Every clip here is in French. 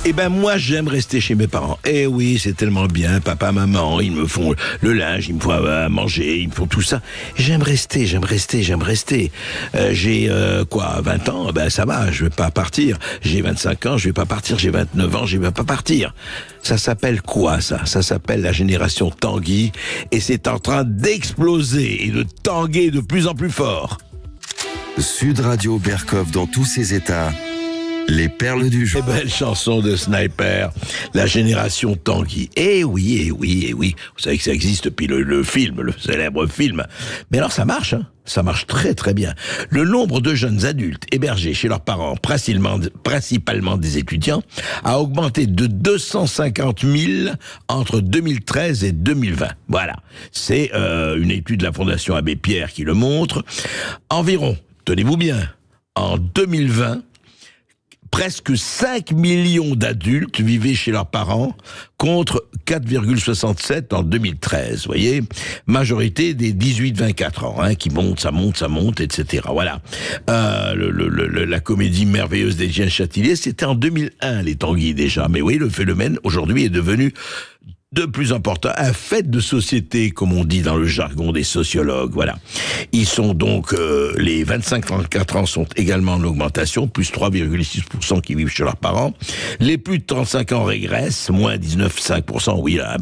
Eh ben moi j'aime rester chez mes parents. Eh oui, c'est tellement bien, papa, maman, ils me font le linge, ils me font à manger, ils me font tout ça. J'aime rester. J'ai 20 ans, ben ça va, je vais pas partir. J'ai 25 ans, je vais pas partir. J'ai 29 ans, je vais pas partir. Ça s'appelle quoi ça? Ça s'appelle la génération Tanguy et c'est en train d'exploser et de tanguer de plus en plus fort. Sud Radio Berkov dans tous ses états. Les perles du jour. Belle chanson de Sniper, la génération Tanguy. Eh oui. Vous savez que ça existe depuis le film, le célèbre film. Mais alors ça marche, hein. Ça marche très très bien. Le nombre de jeunes adultes hébergés chez leurs parents, principalement des étudiants, a augmenté de 250 000 entre 2013 et 2020. Voilà, c'est une étude de la Fondation Abbé Pierre qui le montre. Environ, tenez-vous bien, en 2020, presque 5 millions d'adultes vivaient chez leurs parents contre 4,67 en 2013, vous voyez. Majorité des 18-24 ans, hein, qui monte, ça monte, etc. Voilà. La comédie merveilleuse d'Étienne Châtillier, c'était en 2001, les Tanguy déjà. Mais oui, le phénomène, aujourd'hui, est devenu de plus important, un fait de société, comme on dit dans le jargon des sociologues, voilà. Ils sont donc, les 25-34 ans sont également en augmentation, plus 3,6% qui vivent chez leurs parents. Les plus de 35 ans régressent, moins 19,5%, oui, là,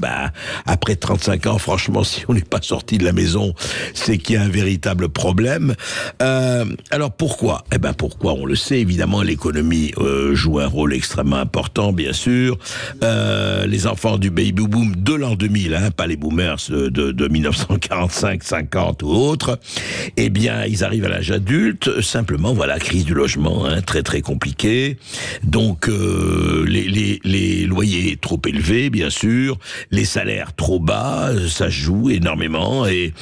après 35 ans, franchement, si on n'est pas sorti de la maison, c'est qu'il y a un véritable problème. Alors pourquoi? Pourquoi? On le sait, évidemment, l'économie joue un rôle extrêmement important, bien sûr. Les enfants du baby-boom de l'an 2000, hein, pas les boomers de 1945, 50 ou autres, eh bien, ils arrivent à l'âge adulte, simplement, voilà, crise du logement, hein, très très compliqué. Donc, les loyers trop élevés, bien sûr, les salaires trop bas, ça joue énormément, et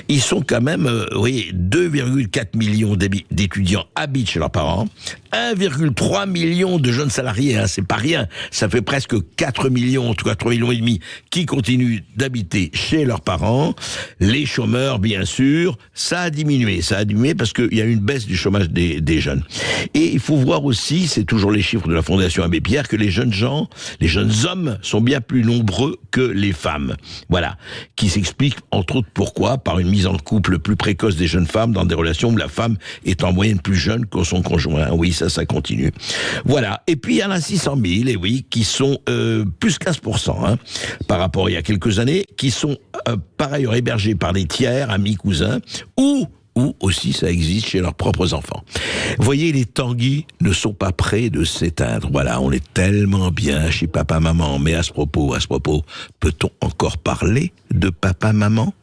ils sont quand même, 2,4 millions d'étudiants habitent chez leurs parents, 1,3 million de jeunes salariés, hein, c'est pas rien, ça fait presque 4 millions, en tout cas 3 millions et demi, qui continuent d'habiter chez leurs parents. Les chômeurs, bien sûr, ça a diminué parce qu'il y a une baisse du chômage des jeunes. Et il faut voir aussi, c'est toujours les chiffres de la Fondation Abbé Pierre, que les jeunes hommes sont bien plus nombreux que les femmes. Voilà. Qui s'explique, entre autres, pourquoi? Par une mise en couple plus précoce des jeunes femmes dans des relations où la femme est en moyenne plus jeune que son conjoint. Oui, ça continue. Voilà. Et puis, il y en a 600 000, et oui, qui sont plus 15%, hein, par rapport à il y a quelques années, qui sont par ailleurs hébergés par des tiers, amis, cousins, ou aussi ça existe chez leurs propres enfants. Vous voyez, les Tanguy ne sont pas près de s'éteindre. Voilà, on est tellement bien chez papa, maman. Mais à ce propos, peut-on encore parler de papa, maman ?